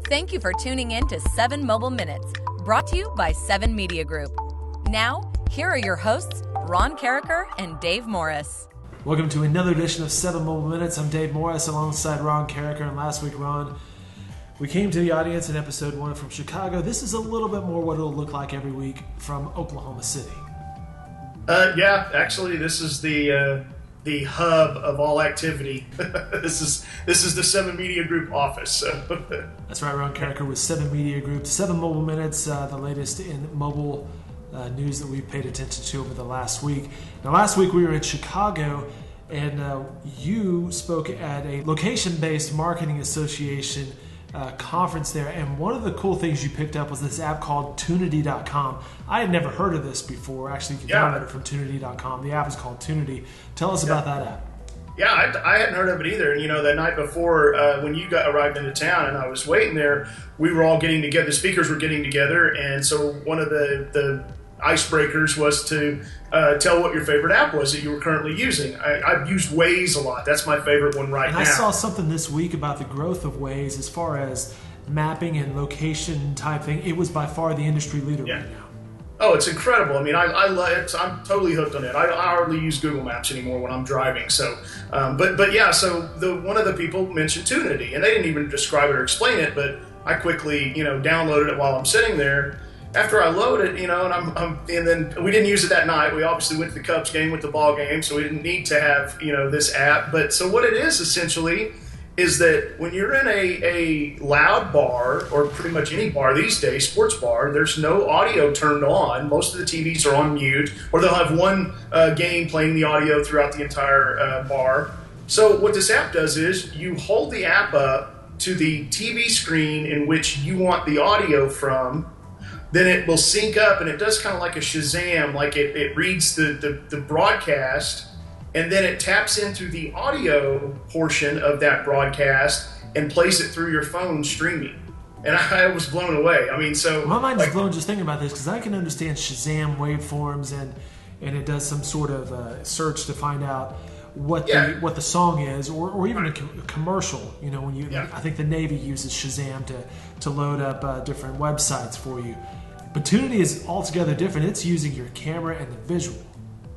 Thank you for tuning in to 7 Mobile Minutes, brought to you by 7 Media Group. Now, here are your hosts, Ron Cariker and Dave Morris. Welcome to another edition of 7 Mobile Minutes. I'm Dave Morris alongside Ron Cariker. And last week, Ron, we came to the audience in episode 1 from Chicago. This is a little bit more what it'll look like every week from Oklahoma City. Yeah, actually, this is the hub of all activity. This is the 7 Media Group office. So. That's right, Ron Cariker with 7 Media Group. 7 Mobile Minutes, the latest in mobile news that we've paid attention to over the last week. Now, last week we were in Chicago, and you spoke at a location-based marketing association conference there, and one of the cool things you picked up was this app called Tunity.com. I had never heard of this before. Actually, you can download it from Tunity.com. The app is called Tunity. Tell us about that app. Yeah, I hadn't heard of it either. And, you know, that night before when you arrived into town and I was waiting there, we were all getting together. The speakers were getting together. And so one of the icebreakers was to tell what your favorite app was that you were currently using. I've used Waze a lot. That's my favorite one right now. I saw something this week about the growth of Waze as far as mapping and location type thing. It was by far the industry leader right now. Oh, it's incredible. I mean, I love it. I'm totally hooked on it. I hardly use Google Maps anymore when I'm driving. So, but yeah, so one of the people mentioned Tunity, and they didn't even describe it or explain it, but I quickly, downloaded it while I'm sitting there. After I load it, and then we didn't use it that night. We obviously went to the Cubs game, went to the ball game, so we didn't need to have, this app. But so what it is essentially is that when you're in a loud bar, or pretty much any bar these days, sports bar, there's no audio turned on. Most of the TVs are on mute, or they'll have one game playing the audio throughout the entire bar. So what this app does is you hold the app up to the TV screen in which you want the audio from. Then it will sync up, and it does kind of like a Shazam, like it reads the broadcast, and then it taps into the audio portion of that broadcast and plays it through your phone streaming. And I was blown away. I mean, so... My mind is blown just thinking about this, because I can understand Shazam waveforms, and it does some sort of search to find out what the song is, or even a commercial. When I think the Navy uses Shazam to load up different websites for you. But Tunity is altogether different. It's using your camera and the visual.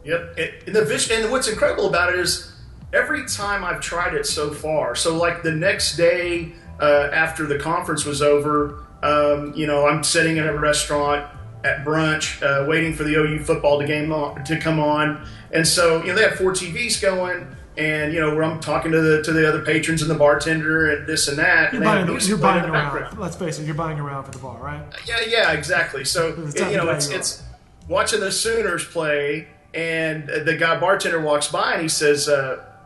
Yep. And what's incredible about it is every time I've tried it so far, so like the next day after the conference was over, I'm sitting in a restaurant at brunch waiting for the OU football to come on. And so, they have 4 TVs going. And, where I'm talking to the other patrons and the bartender and this and that. You're buying around. Let's face it, you're buying around for the bar, right? Yeah, exactly. So, it's watching the Sooners play, and the bartender walks by and he says,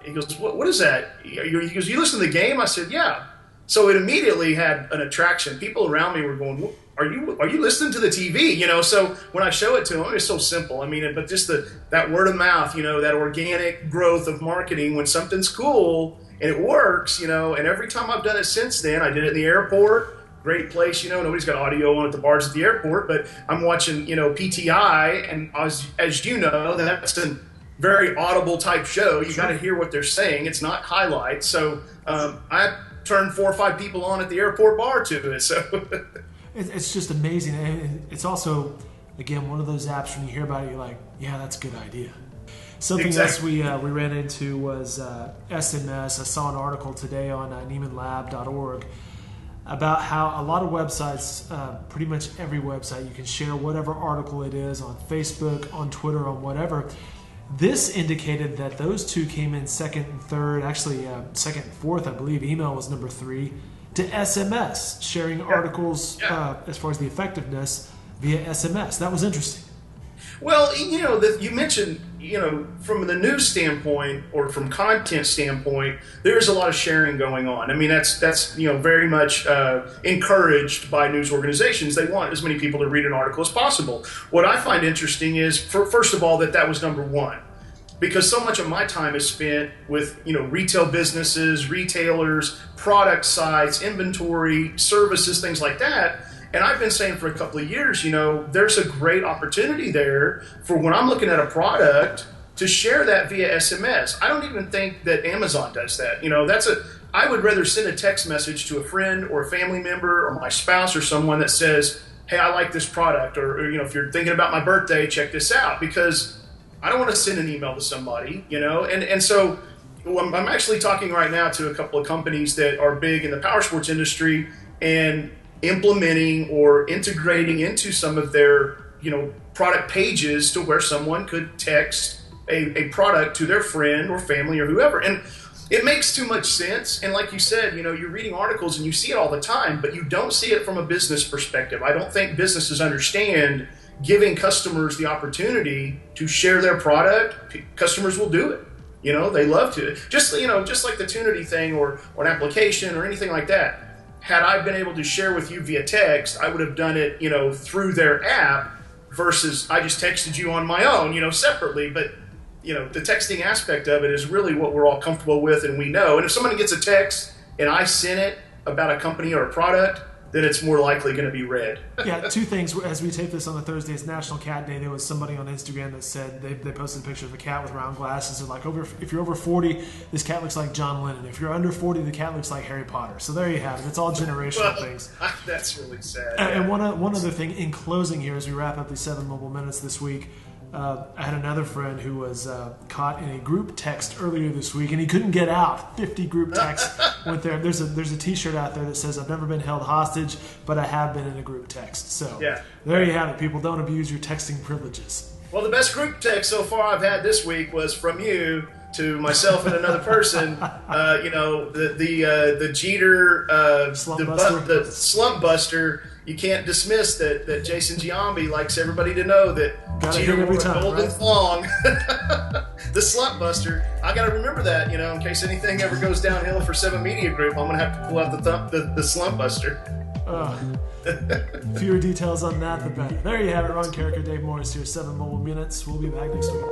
he goes, what is that? He goes, you listen to the game? I said, yeah. So it immediately had an attraction. People around me were going, are you listening to the TV? So when I show it to them, it's so simple. I mean, but just that word of mouth, that organic growth of marketing when something's cool and it works, and every time I've done it since then, I did it in the airport, great place, nobody's got audio on at the bars at the airport, but I'm watching, PTI, and as you know, that's a very audible type show. You got to hear what they're saying. It's not highlights. So I turned 4 or 5 people on at the airport bar to it. So. It's just amazing. And it's also, again, one of those apps when you hear about it, you're like, yeah, that's a good idea. Something else we ran into was SMS. I saw an article today on NeimanLab.org about how a lot of websites, pretty much every website, you can share whatever article it is on Facebook, on Twitter, on whatever. This indicated that those two came in second and third, actually second and fourth, I believe. Email was number 3. To SMS, sharing articles as far as the effectiveness via SMS. That was interesting. Well, you mentioned, from the news standpoint or from content standpoint, there's a lot of sharing going on. I mean, that's very much encouraged by news organizations. They want as many people to read an article as possible. What I find interesting is, first of all, that was number 1. Because so much of my time is spent with, retail businesses, retailers, product sites, inventory, services, things like that. And I've been saying for a couple of years, there's a great opportunity there for when I'm looking at a product to share that via SMS. I don't even think that Amazon does that. I would rather send a text message to a friend or a family member or my spouse or someone that says, hey, I like this product, or if you're thinking about my birthday, check this out, because I don't want to send an email to somebody, and so I'm actually talking right now to a couple of companies that are big in the power sports industry and implementing or integrating into some of their, product pages to where someone could text a product to their friend or family or whoever. And it makes too much sense. And like you said, you're reading articles and you see it all the time, but you don't see it from a business perspective. I don't think businesses understand giving customers the opportunity to share their product. Customers will do it. They love to. Just like the Tunity thing or an application or anything like that. Had I been able to share with you via text, I would have done it, through their app versus I just texted you on my own, separately. But, the texting aspect of it is really what we're all comfortable with and we know. And if someone gets a text and I send it about a company or a product, then it's more likely going to be read. Yeah, two things. As we tape this on the Thursday, it's National Cat Day. There was somebody on Instagram that said they posted a picture of a cat with round glasses. They're like, if you're over 40, this cat looks like John Lennon. If you're under 40, the cat looks like Harry Potter. So there you have it. It's all generational things. That's really sad. And one other thing in closing here, as we wrap up these 7 mobile minutes this week, I had another friend who was caught in a group text earlier this week, and he couldn't get out. 50 group texts went there. There's a T-shirt out there that says, "I've never been held hostage, but I have been in a group text." So there you have it, people. Don't abuse your texting privileges. Well, the best group text so far I've had this week was from you to myself and another person. The Jeter, the slump buster. You can't dismiss that Jason Giambi likes everybody to know that Jeter wore a golden thong. The slump buster. I got to remember that, in case anything ever goes downhill for 7 Media Group, I'm going to have to pull out the slump buster. Fewer details on that, the better. There you have it. Ron Cariker, Dave Morris here. 7 mobile minutes. We'll be back next week.